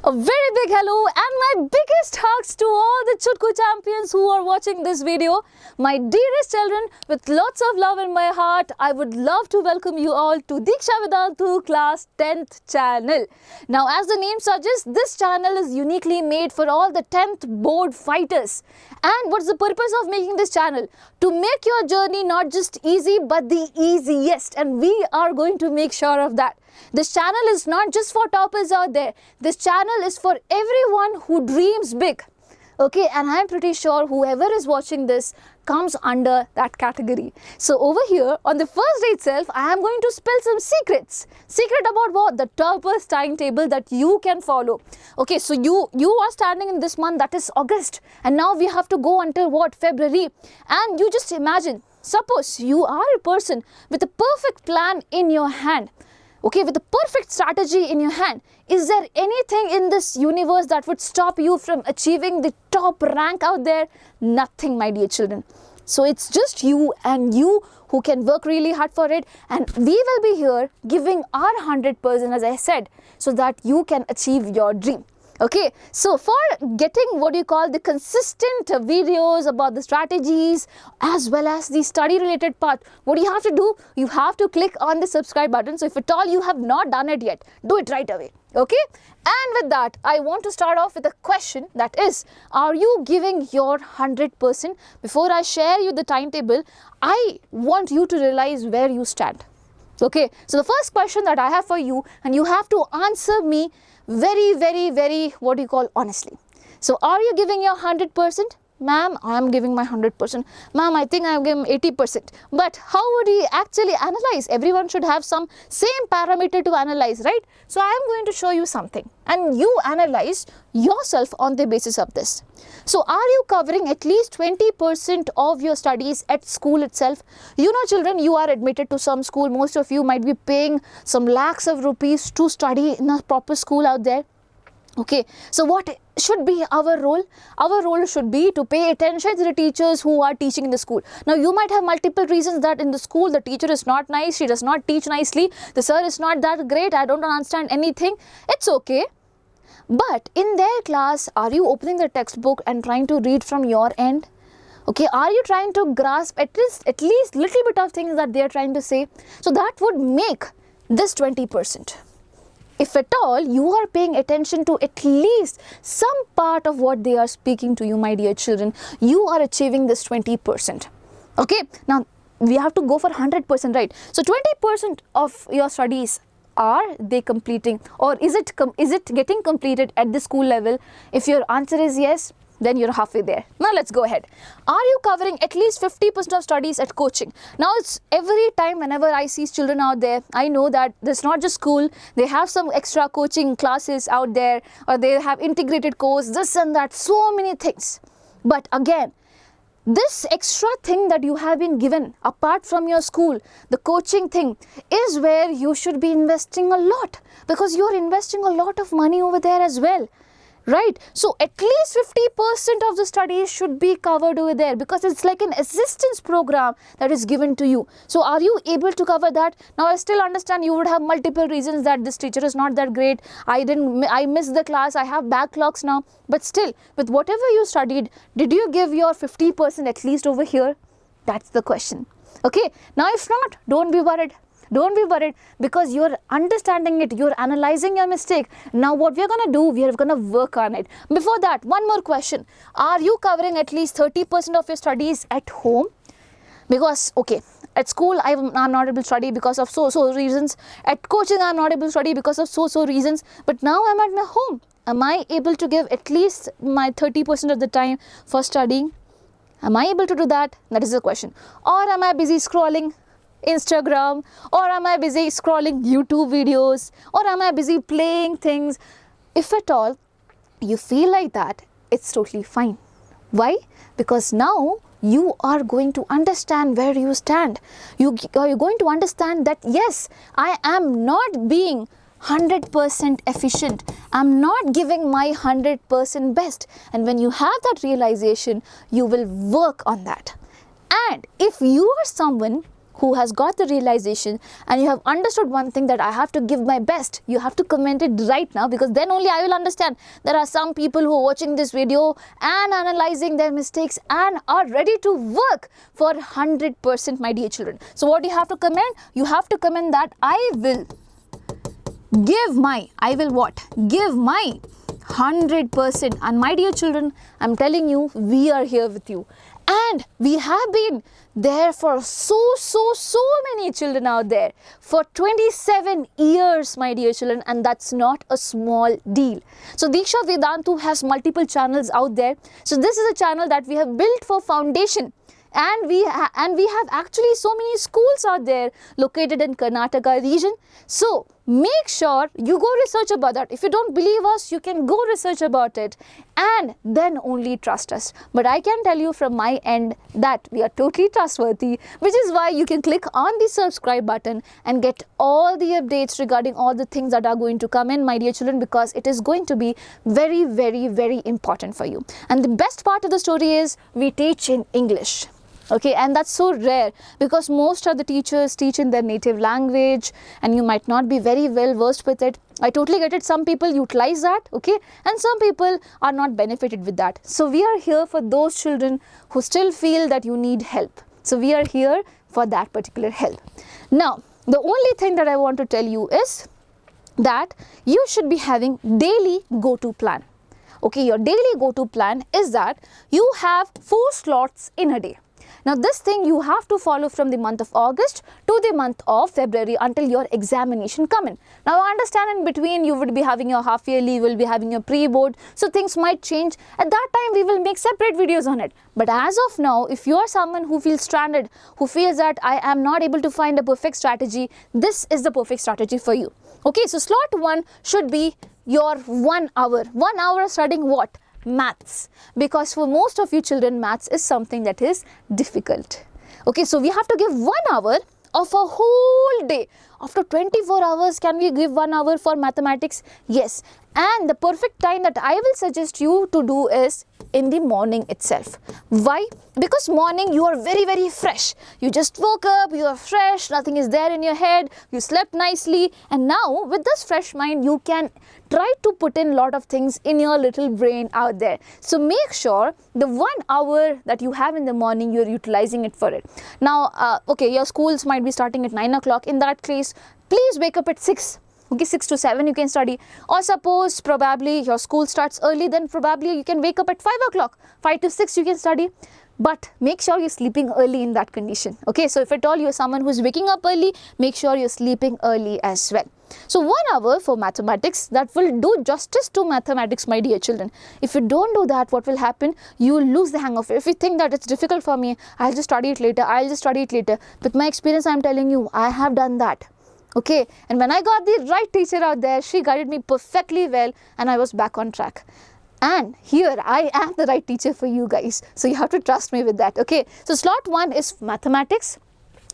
A very big hello and my biggest hugs to all the Chutku champions who are watching this video. My dearest children, with lots of love in my heart, I would love to welcome you all to Deeksha Vedantu class 10th channel. Now, as the name suggests, this channel is uniquely made for all the 10th board fighters. And what's the purpose of making this channel? To make your journey not just easy but the easiest, and we are going to make sure of that. This channel is not just for toppers out there. This channel is for everyone who dreams big. Okay, and I'm pretty sure whoever is watching this comes under that category. So over here, on the first day itself, I am going to spill some secrets. Secret about what? The toppers timetable that you can follow. Okay, so you are standing in this month, that is August. And now we have to go until what? February. And you just imagine, suppose you are a person with a perfect plan in your hand. Okay, with the perfect strategy in your hand, is there anything in this universe that would stop you from achieving the top rank out there? Nothing, my dear children. So it's just you and you who can work really hard for it, and we will be here giving our 100%, as I said, so that you can achieve your dream. Okay, so for getting what you call the consistent videos about the strategies as well as the study related part, what do you have to do? You have to click on the subscribe button. So if at all you have not done it yet, do it right away. Okay, and with that, I want to start off with a question, that is, are you giving your 100%? Before I share you the timetable, I want you to realize where you stand. Okay, so the first question that I have for you, and you have to answer me very, what do you call, honestly. So are you giving your 100%? Ma'am, I am giving my 100%. Ma'am, I think I am giving 80%. But how would we actually analyze? Everyone should have some same parameter to analyze, right? So I am going to show you something, and you analyze yourself on the basis of this. So are you covering at least 20% of your studies at school itself? You know, children, you are admitted to some school. Most of you might be paying some lakhs of rupees to study in a proper school out there. Okay, so what should be our role? Our role should be to pay attention to the teachers who are teaching in the school. Now, you might have multiple reasons that in the school the teacher is not nice, she does not teach nicely, the sir is not that great, I don't understand anything. It's okay. But in their class, are you opening the textbook and trying to read from your end? Okay, are you trying to grasp at least little bit of things that they are trying to say? So that would make this 20%. If at all you are paying attention to at least some part of what they are speaking to you, my dear children, you are achieving this 20%. Okay, now we have to go for 100%, right? So 20% of your studies, are they completing, or is it getting completed at the school level? If your answer is yes, then you're halfway there. Now let's go ahead. Are you covering at least 50% of studies at coaching? Now it's every time whenever I see children out there, I know that there's not just school, they have some extra coaching classes out there, or they have integrated course, this and that, so many things. But again, this extra thing that you have been given apart from your school, the coaching thing, is where you should be investing a lot, because you're investing a lot of money over there as well. Right, so at least 50% of the studies should be covered over there, because it's like an assistance program that is given to you. So are you able to cover that? Now I still understand you would have multiple reasons that this teacher is not that great, I missed the class, I have backlogs now. But still, with whatever you studied, did you give your 50% at least over here? That's the question. Okay, now if not, don't be worried. Don't be worried, because you're understanding it, you're analyzing your mistake. Now what we're going to do, we're going to work on it. Before that, one more question. Are you covering at least 30% of your studies at home? Because, okay, at school I'm not able to study because of so reasons. At coaching I'm not able to study because of so reasons. But now I'm at my home. Am I able to give at least my 30% of the time for studying? Am I able to do that? That is the question. Or am I busy scrolling Instagram, or am I busy scrolling YouTube videos, or am I busy playing things? If at all you feel like that, it's totally fine. Why? Because now you are going to understand where you stand. You're going to understand that yes, I am not being 100% efficient. I'm not giving my 100% best. And when you have that realization, you will work on that. And if you are someone who has got the realization and you have understood one thing, that I have to give my best, you have to comment it right now, because then only I will understand. There are some people who are watching this video and analyzing their mistakes and are ready to work for 100%, my dear children. So what you have to comment? You have to comment that I will give my, I will what? Give my 100%. And my dear children, I'm telling you, we are here with you. And we have been there for so many children out there for 27 years, my dear children, and that's not a small deal. So Deeksha Vedantu has multiple channels out there. So this is a channel that we have built for foundation. And we have actually so many schools out there located in Karnataka region. So make sure you go research about that. If you don't believe us, you can go research about it and then only trust us. But I can tell you from my end that we are totally trustworthy, which is why you can click on the subscribe button and get all the updates regarding all the things that are going to come in, my dear children, because it is going to be very important for you. And the best part of the story is we teach in English. Okay, and that's so rare, because most of the teachers teach in their native language and you might not be very well versed with it. I totally get it. Some people utilize that, okay, and some people are not benefited with that. So we are here for those children who still feel that you need help. So we are here for that particular help. Now, the only thing that I want to tell you is that you should be having daily go-to plan. Okay, your daily go-to plan is that you have 4 slots in a day. Now this thing you have to follow from the month of August to the month of February until your examination come in. Now I understand in between you would be having your half yearly, you will be having your pre-board, so things might change. At that time we will make separate videos on it. But as of now, if you are someone who feels stranded, who feels that I am not able to find a perfect strategy, this is the perfect strategy for you. Okay, so slot 1 should be your 1 hour. 1 hour studying what? Maths, because for most of you children maths is something that is difficult. Okay, so we have to give 1 hour of a whole day. After 24 hours, can we give 1 hour for mathematics? Yes. And the perfect time that I will suggest you to do is in the morning itself. Why? Because morning you are very fresh. You just woke up, you are fresh, nothing is there in your head, you slept nicely, and now with this fresh mind you can try to put in a lot of things in your little brain out there. So make sure the 1 hour that you have in the morning, you are utilizing it for it. Now, okay, your schools might be starting at 9 o'clock. In that case, please wake up at 6. Okay, 6 to 7 you can study. Or suppose probably your school starts early, then probably you can wake up at 5 o'clock. 5 to 6 you can study. But make sure you're sleeping early in that condition. Okay, so if at all you're someone who's waking up early, make sure you're sleeping early as well. So 1 hour for mathematics, that will do justice to mathematics, my dear children. If you don't do that, what will happen? You will lose the hang of it. If you think that it's difficult for me, I'll just study it later. With my experience, I'm telling you, I have done that. Okay, and when I got the right teacher out there, she guided me perfectly well and I was back on track. And here I am the right teacher for you guys. So you have to trust me with that. Okay, so slot 1 is mathematics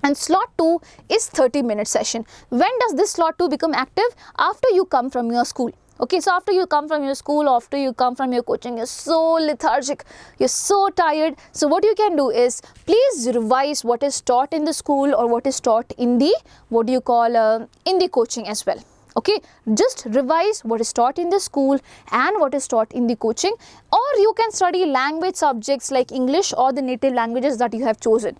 and slot 2 is 30-minute session. When does this slot 2 become active? After you come from your school. Okay, so after you come from your school, after you come from your coaching, you're so lethargic, you're so tired. So what you can do is, please revise what is taught in the school or what is taught in the, in the coaching as well. Okay, just revise what is taught in the school and what is taught in the coaching, or you can study language subjects like English or the native languages that you have chosen.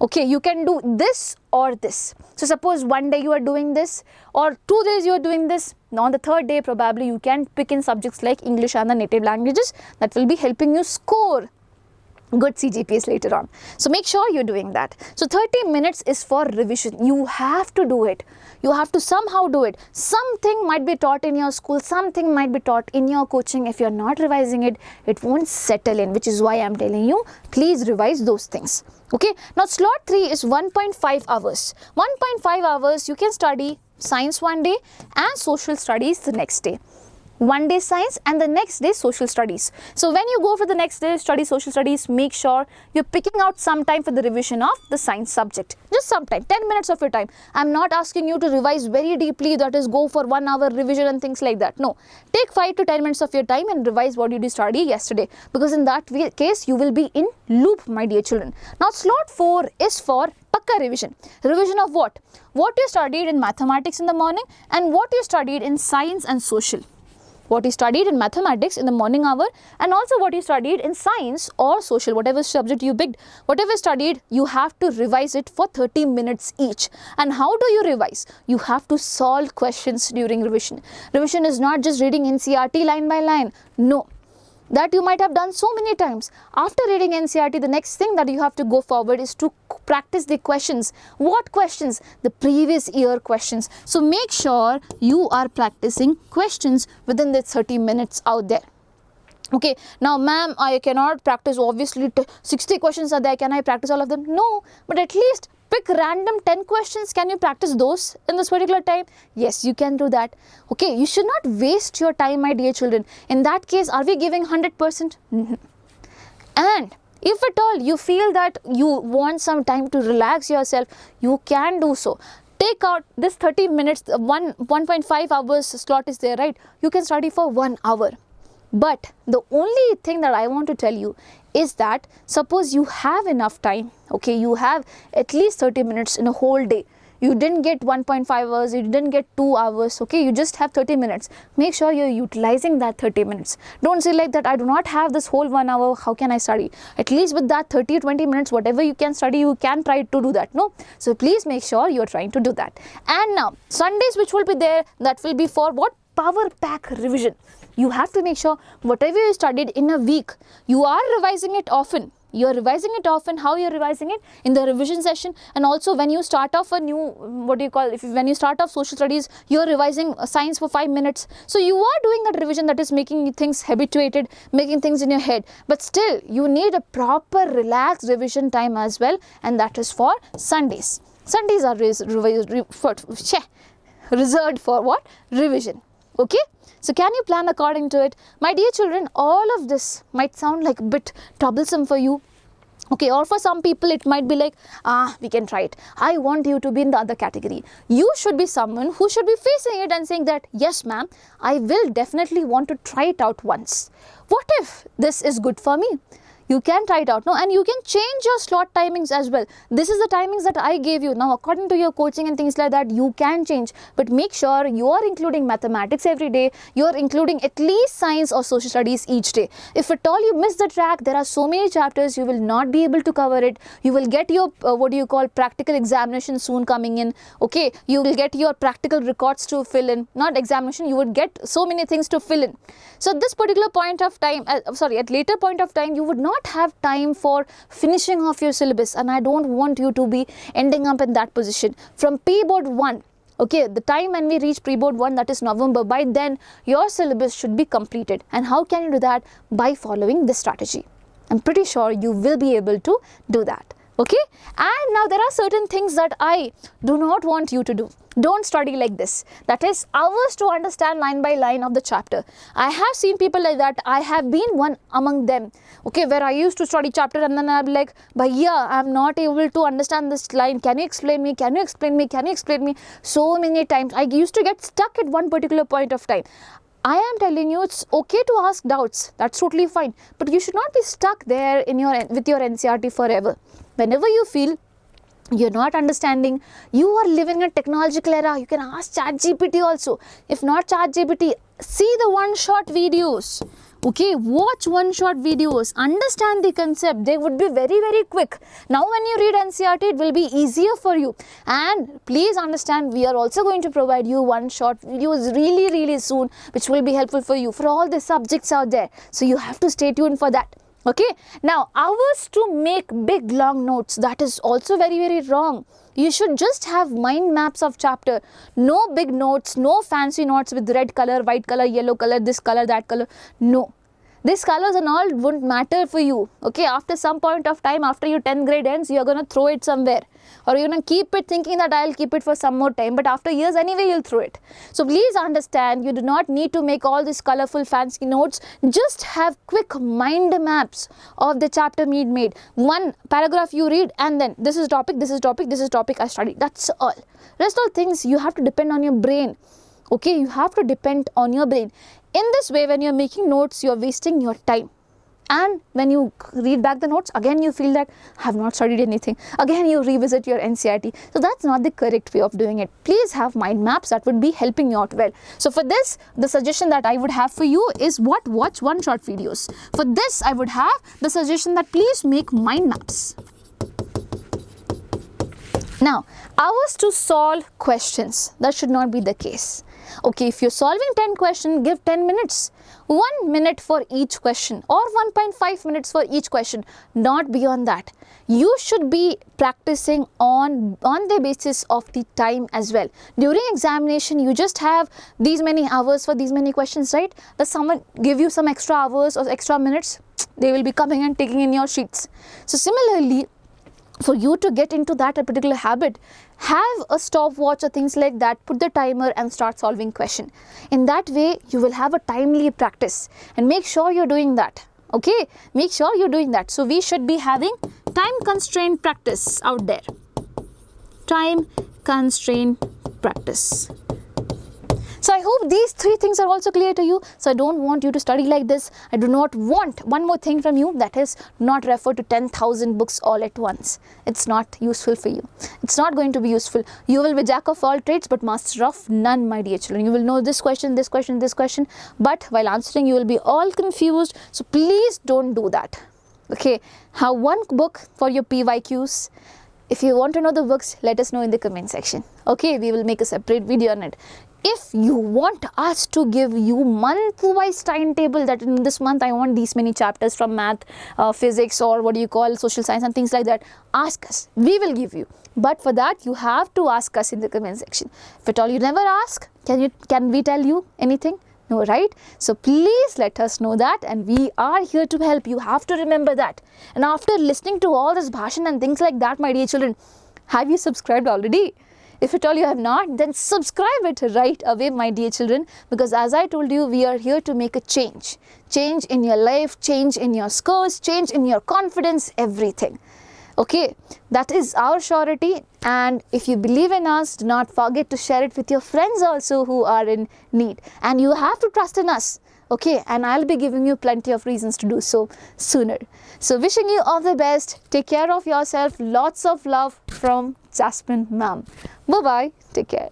Okay, you can do this or this. So suppose one day you are doing this or 2 days you are doing this. Now on the 3rd day probably you can pick in subjects like English and the native languages. That will be helping you score good CGPAs later on. So make sure you're doing that. So 30 minutes is for revision. You have to do it. You have to somehow do it. Something might be taught in your school, something might be taught in your coaching. If you're not revising it, it won't settle in, which is why I'm telling you, please revise those things. Okay, now slot 3 is 1.5 hours. 1.5 hours you can study science one day and social studies the next day. One day science and the next day social studies. So when you go for the next day study social studies, make sure you're picking out some time for the revision of the science subject. just some time, 10 minutes of your time. I'm not asking you to revise very deeply, that is go for 1 hour revision and things like that. No, take 5 to 10 minutes of your time and revise what you did study yesterday, because in that case you will be in loop, my dear children. Now slot 4 is for Pakka revision. Revision of what? What you studied in mathematics in the morning and what you studied in science and social. What you studied in mathematics in the morning hour and also what you studied in science or social, whatever subject you picked, whatever studied, you have to revise it for 30 minutes each. And how do you revise? You have to solve questions during revision. Revision is not just reading NCERT line by line. No. That you might have done so many times. After reading NCERT, the next thing that you have to go forward is to practice the questions. What questions? The previous year questions. So make sure you are practicing questions within the 30 minutes out there. Okay, now ma'am, I cannot practice, obviously 60 questions are there, can I practice all of them? No, but at least pick random 10 questions. Can you practice those in this particular time? Yes, you can do that. Okay, you should not waste your time, my dear children. In that case, are we giving 100%? And if at all you feel that you want some time to relax yourself, you can do so. Take out this 30 minutes, 1.5 hours slot is there, right? You can study for 1 hour. But the only thing that I want to tell you is that suppose you have enough time, okay, you have at least 30 minutes in a whole day. You didn't get 1.5 hours, you didn't get 2 hours, okay, you just have 30 minutes. Make sure you're utilizing that 30 minutes. Don't say like that, I do not have this whole 1 hour, how can I study? At least with that 30-20 minutes, whatever you can study, you can try to do that, no? So please make sure you're trying to do that. And now, Sundays which will be there, that will be for what? Power pack revision. You have to make sure whatever you studied in a week, you are revising it often. You are revising it often. How you are revising it? In the revision session, and also when you start off a new, when you start off social studies, you are revising science for 5 minutes. So you are doing that revision that is making things habituated, making things in your head. But still, you need a proper relaxed revision time as well, and that is for Sundays. Sundays are reserved for what? Revision. Okay? So can you plan according to it? My dear children, all of this might sound like a bit troublesome for you. Okay, or for some people it might be like, we can try it. I want you to be in the other category. You should be someone who should be facing it and saying that, yes ma'am, I will definitely want to try it out once. What if this is good for me? You can try it out, no? And you can change your slot timings as well. This is the timings that I gave you. Now, according to your coaching and things like that, you can change. But make sure you are including mathematics every day. You are including at least science or social studies each day. If at all you miss the track, there are so many chapters, you will not be able to cover it. You will get your, practical examination soon coming in. Okay, you will get your practical records to fill in. Not examination, you would get so many things to fill in. So, this particular point of time, at later point of time, you would not have time for finishing off your syllabus, and I don't want you to be ending up in that position. From pre-board 1, okay, the time when we reach pre-board 1, that is November, by then your syllabus should be completed. And how can you do that? By following this strategy. I'm pretty sure you will be able to do that. Okay, and now there are certain things that I do not want you to do. Don't study like this. That is hours to understand line by line of the chapter. I have seen people like that. I have been one among them. Okay, where I used to study chapter and then I'll be like, Bhaiya, I'm not able to understand this line. Can you explain me? Can you explain me? Can you explain me? So many times I used to get stuck at one particular point of time. I am telling you, it's okay to ask doubts. That's totally fine. But you should not be stuck there with your NCERT forever. Whenever you feel you're not understanding, you are living in a technological era, you can ask ChatGPT also. If not ChatGPT, see the one-shot videos. Okay, watch one-shot videos, understand the concept. They would be very, very quick. Now when you read NCERT, it will be easier for you. And please understand, we are also going to provide you one-shot videos really, really soon, which will be helpful for you for all the subjects out there. So you have to stay tuned for that. Okay, now hours to make big long notes, that is also very, very wrong. You should just have mind maps of chapter. No big notes, no fancy notes with red color, white color, yellow color, this color, that color. No. These colors and all won't matter for you. Okay, after some point of time, after your 10th grade ends, you're gonna throw it somewhere, or you're gonna keep it thinking that I'll keep it for some more time, but after years anyway you'll throw it. So please understand, you do not need to make all these colorful fancy notes. Just have quick mind maps of the chapter made. One paragraph you read, and then this is topic, this is topic, this is topic I studied. That's all. Rest of things you have to depend on your brain. Okay, you have to depend on your brain. In this way, when you're making notes, you're wasting your time. And when you read back the notes, again you feel that I have not studied anything. Again you revisit your NCERT. So that's not the correct way of doing it. Please have mind maps, that would be helping you out well. So for this, the suggestion that I would have for you is watch one-shot videos. For this, I would have the suggestion that please make mind maps. Now, hours to solve questions, that should not be the case. Okay, if you're solving 10 questions, give 10 minutes. 1 minute for each question, or 1.5 minutes for each question, not beyond that. You should be practicing on the basis of the time as well. During examination, you just have these many hours for these many questions, right? Does someone give you some extra hours or extra minutes? They will be coming and taking in your sheets. So similarly, for you to get into that particular habit, have a stopwatch or things like that, put the timer and start solving question. In that way, you will have a timely practice, and make sure you're doing that. Okay, make sure you're doing that. So we should be having time constraint practice out there. Time constraint practice. So I hope these 3 things are also clear to you. So I don't want you to study like this. I do not want one more thing from you, that is not refer to 10,000 books all at once. It's not useful for you. It's not going to be useful. You will be jack of all trades but master of none, my dear children. You will know this question, this question, this question, but while answering you will be all confused. So please don't do that. Okay, have one book for your PYQs. If you want to know the books, let us know in the comment section. Okay, we will make a separate video on it. If you want us to give you month-wise timetable, that in this month I want these many chapters from math, physics, or what do you call social science and things like that, ask us. We will give you. But for that, you have to ask us in the comment section. If at all you never ask, can we tell you anything? No, right? So please let us know that, and we are here to help. You have to remember that. And after listening to all this bhashan and things like that, my dear children, have you subscribed already? If at all you have not, then subscribe it right away, my dear children, because as I told you, we are here to make a change. Change in your life, change in your scores, change in your confidence, everything. Okay, that is our surety, and if you believe in us, do not forget to share it with your friends also who are in need. And you have to trust in us. Okay, and I'll be giving you plenty of reasons to do so sooner. So wishing you all the best. Take care of yourself. Lots of love from Jasmine ma'am. Bye-bye. Take care.